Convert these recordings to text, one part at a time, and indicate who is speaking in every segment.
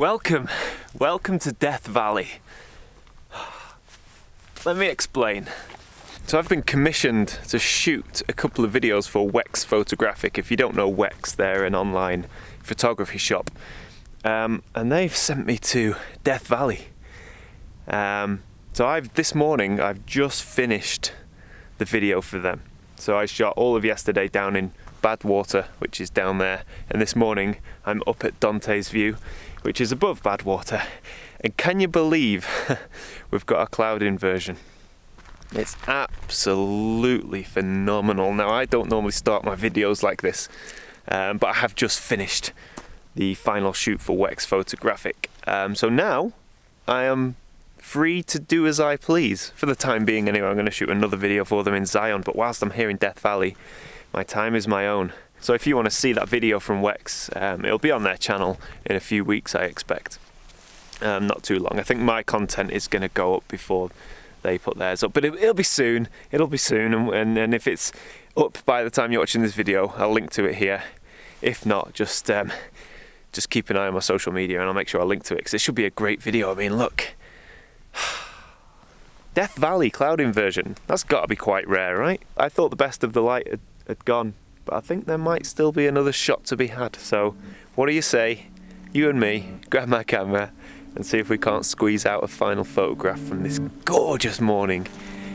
Speaker 1: Welcome to Death Valley. Let me explain. So I've been commissioned to shoot a couple of videos for WEX Photographic. If you don't know WEX, they're an online photography shop. And they've sent me to Death Valley. So this morning I've just finished the video for them. So I shot all of yesterday down in Badwater, which is down there, and this morning I'm up at Dante's View, which is above Badwater. And can you believe we've got a cloud inversion? It's absolutely phenomenal. Now, I don't normally start my videos like this, but I have just finished the final shoot for WEX Photographic. So now I am free to do as I please. For the time being anyway, I'm going to shoot another video for them in Zion, but whilst I'm here in Death Valley, my time is my own. So if you want to see that video from WEX, it'll be on their channel in a few weeks, I expect. Not too long. I think my content is going to go up before they put theirs up, but it'll be soon. It'll be soon, and if it's up by the time you're watching this video, I'll link to it here. If not, just keep an eye on my social media and I'll make sure I link to it, because it should be a great video. I mean, look. Death Valley cloud inversion. That's got to be quite rare, right? I thought the best of the light had gone, but I think there might still be another shot to be had. So what do you say? You and me, grab my camera and see if we can't squeeze out a final photograph from this gorgeous morning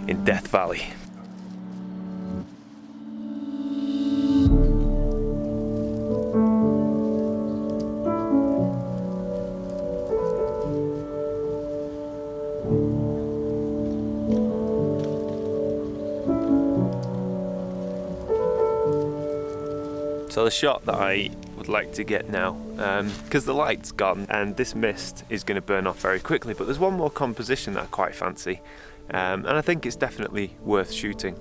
Speaker 1: in Death Valley. So the shot that I would like to get now, because the light's gone and this mist is going to burn off very quickly, but there's one more composition that I quite fancy, and I think it's definitely worth shooting,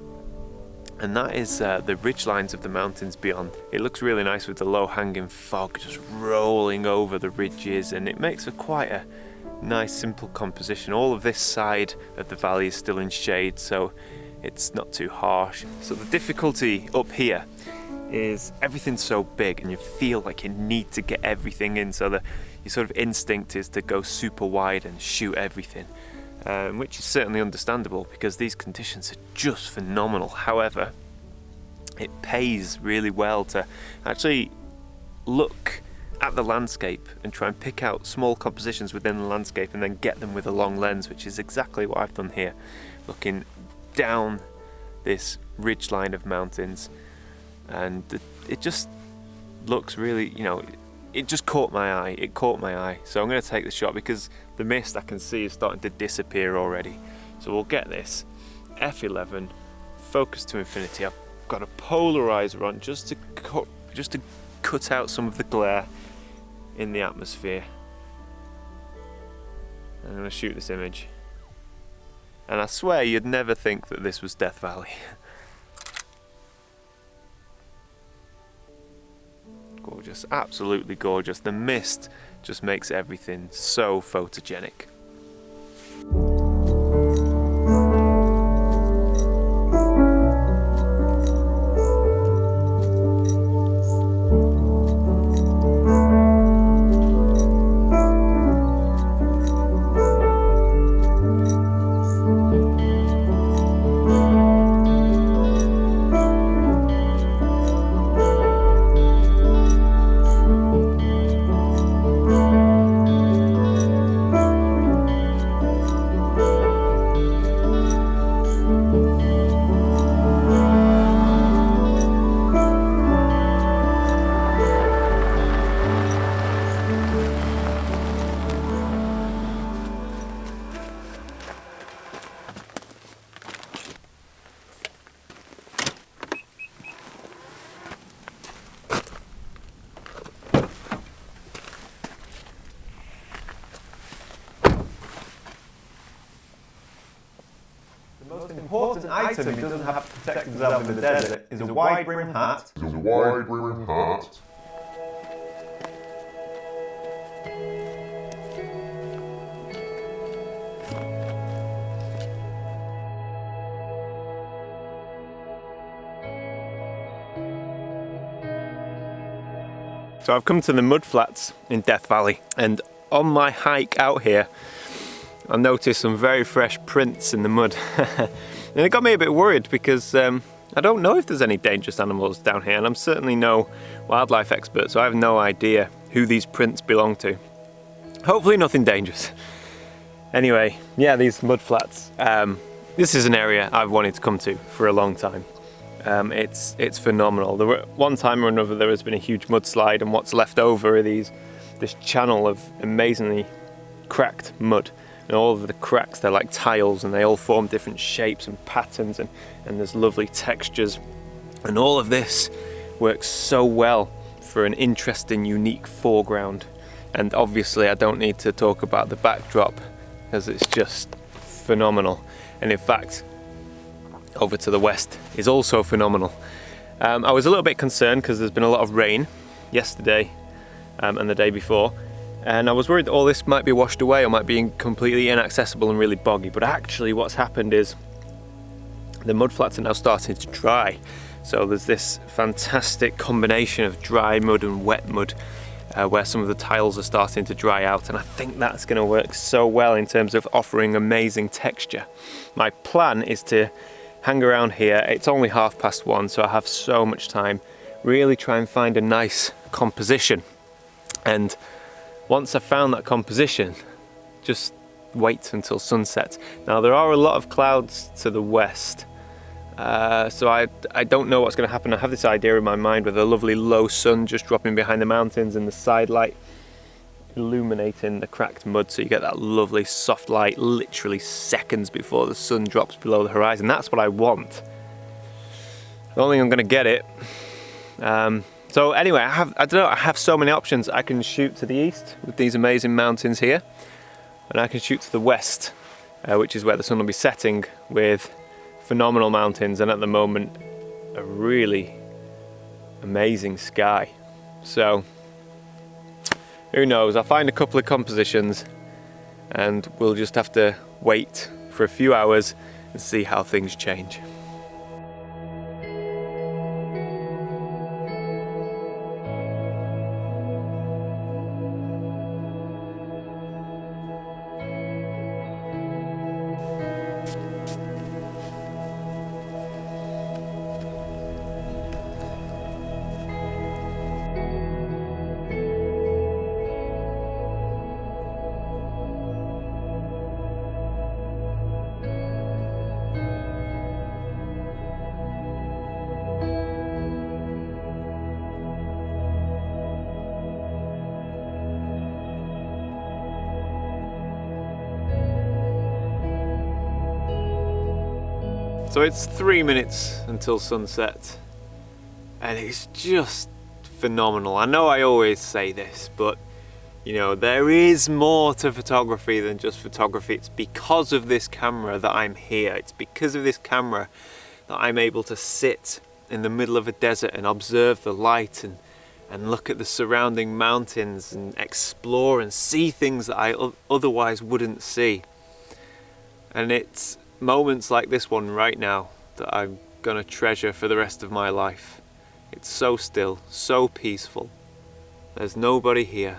Speaker 1: and that is the ridgelines of the mountains beyond. It looks really nice with the low-hanging fog just rolling over the ridges, and it makes for quite a nice simple composition. All of this side of the valley is still in shade, so it's not too harsh. So the difficulty up here is everything's so big and you feel like you need to get everything in, so that your sort of instinct is to go super wide and shoot everything, which is certainly understandable because these conditions are just phenomenal. However, it pays really well to actually look at the landscape and try and pick out small compositions within the landscape and then get them with a long lens, which is exactly what I've done here, looking down this ridge line of mountains. And it just looks really, it just caught my eye. It caught my eye. So I'm going to take the shot because the mist I can see is starting to disappear already. So we'll get this F11, focus to infinity. I've got a polarizer on just to cut out some of the glare in the atmosphere. I'm going to shoot this image. And I swear you'd never think that this was Death Valley. Gorgeous, absolutely gorgeous. The mist just makes everything so photogenic. The most important item he doesn't have to protect himself in the desert is a wide brim hat. So I've come to the mud flats in Death Valley, and on my hike out here, I noticed some very fresh prints in the mud. And it got me a bit worried because I don't know if there's any dangerous animals down here, and I'm certainly no wildlife expert, so I have no idea who these prints belong to. Hopefully nothing dangerous. Anyway, yeah, these mud flats. This is an area I've wanted to come to for a long time. It's phenomenal. One time or another there has been a huge mudslide, and what's left over are this channel of amazingly cracked mud. And all of the cracks, they're like tiles, and they all form different shapes and patterns, and there's lovely textures. And all of this works so well for an interesting, unique foreground. And obviously I don't need to talk about the backdrop, as it's just phenomenal. And in fact, over to the west is also phenomenal. I was a little bit concerned because there's been a lot of rain yesterday and the day before. And I was worried that all this might be washed away or might be completely inaccessible and really boggy. But actually what's happened is the mud flats are now starting to dry. So there's this fantastic combination of dry mud and wet mud where some of the tiles are starting to dry out. And I think that's going to work so well in terms of offering amazing texture. My plan is to hang around here. It's only 1:30, so I have so much time. Really try and find a nice composition. And once I've found that composition, just wait until sunset. Now there are a lot of clouds to the west, so I don't know what's going to happen. I have this idea in my mind with a lovely low sun just dropping behind the mountains and the side light illuminating the cracked mud, so you get that lovely soft light literally seconds before the sun drops below the horizon. That's what I want. I don't think I'm going to get it. So anyway, I have so many options. I can shoot to the east with these amazing mountains here, and I can shoot to the west, which is where the sun will be setting, with phenomenal mountains, and at the moment a really amazing sky. So who knows, I'll find a couple of compositions and we'll just have to wait for a few hours and see how things change. So it's 3 minutes until sunset, and it's just phenomenal. I know I always say this, but you know, there is more to photography than just photography. It's because of this camera that I'm here. It's because of this camera that I'm able to sit in the middle of a desert and observe the light and look at the surrounding mountains and explore and see things that I otherwise wouldn't see. And it's moments like this one right now that I'm gonna treasure for the rest of my life. It's so still, so peaceful. There's nobody here.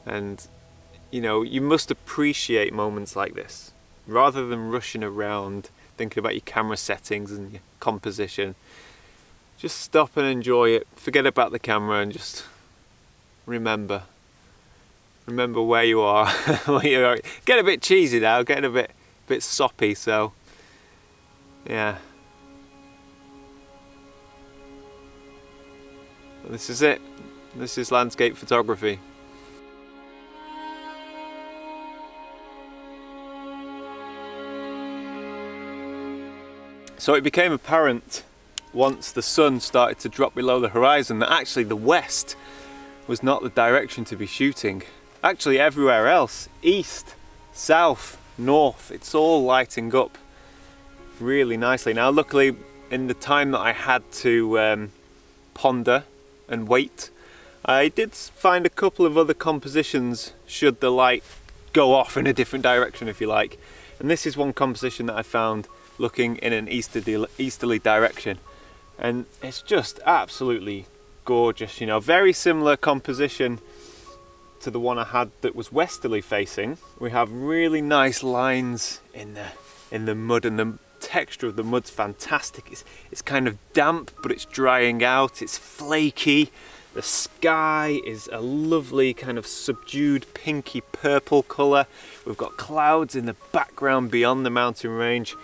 Speaker 1: And you know, you must appreciate moments like this. Rather than rushing around thinking about your camera settings and your composition, just stop and enjoy it. Forget about the camera and just remember where you are. Get a bit cheesy now, getting a bit soppy, so yeah. This is it. This is landscape photography. So it became apparent once the sun started to drop below the horizon that actually the west was not the direction to be shooting. Actually everywhere else, east, south, north, it's all lighting up really nicely. Now luckily in the time that I had to ponder and wait, I did find a couple of other compositions should the light go off in a different direction, if you like. And this is one composition that I found looking in an easterly direction, and it's just absolutely gorgeous. You know, very similar composition to the one I had that was westerly facing, we have really nice lines in the mud, and the texture of the mud's fantastic. It's kind of damp, but it's drying out, it's flaky. The sky is a lovely kind of subdued pinky purple colour. We've got clouds in the background beyond the mountain range.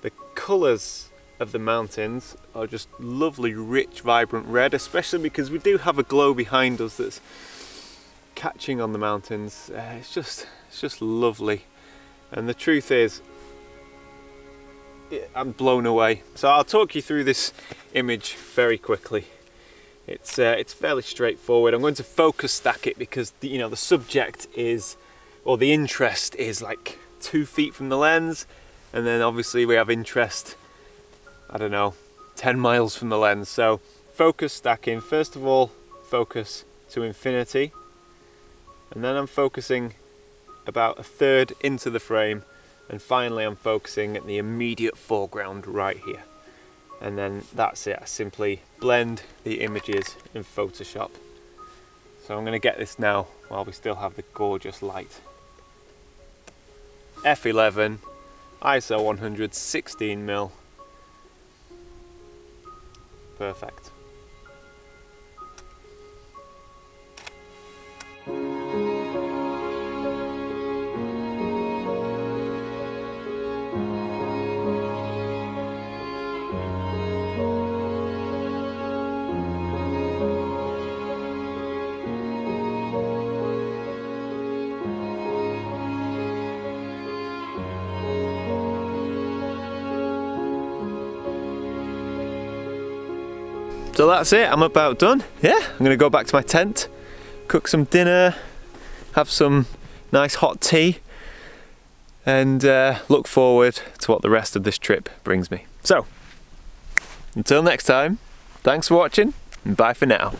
Speaker 1: The colours of the mountains are just lovely, rich, vibrant red, especially because we do have a glow behind us that's catching on the mountains. It's just lovely. And the truth is, I'm blown away. So I'll talk you through this image very quickly. It's fairly straightforward. I'm going to focus stack it because the subject is, or the interest is, like 2 feet from the lens, and then obviously we have interest, I don't know, 10 miles from the lens. So focus stacking. First of all, focus to infinity, and then I'm focusing about a third into the frame, and finally I'm focusing at the immediate foreground right here. And then that's it. I simply blend the images in Photoshop. So I'm going to get this now while we still have the gorgeous light. F11, ISO 100, 16mm. Perfect. So that's it, I'm about done. Yeah, I'm gonna go back to my tent, cook some dinner, have some nice hot tea, and look forward to what the rest of this trip brings me. So, until next time, thanks for watching, and bye for now.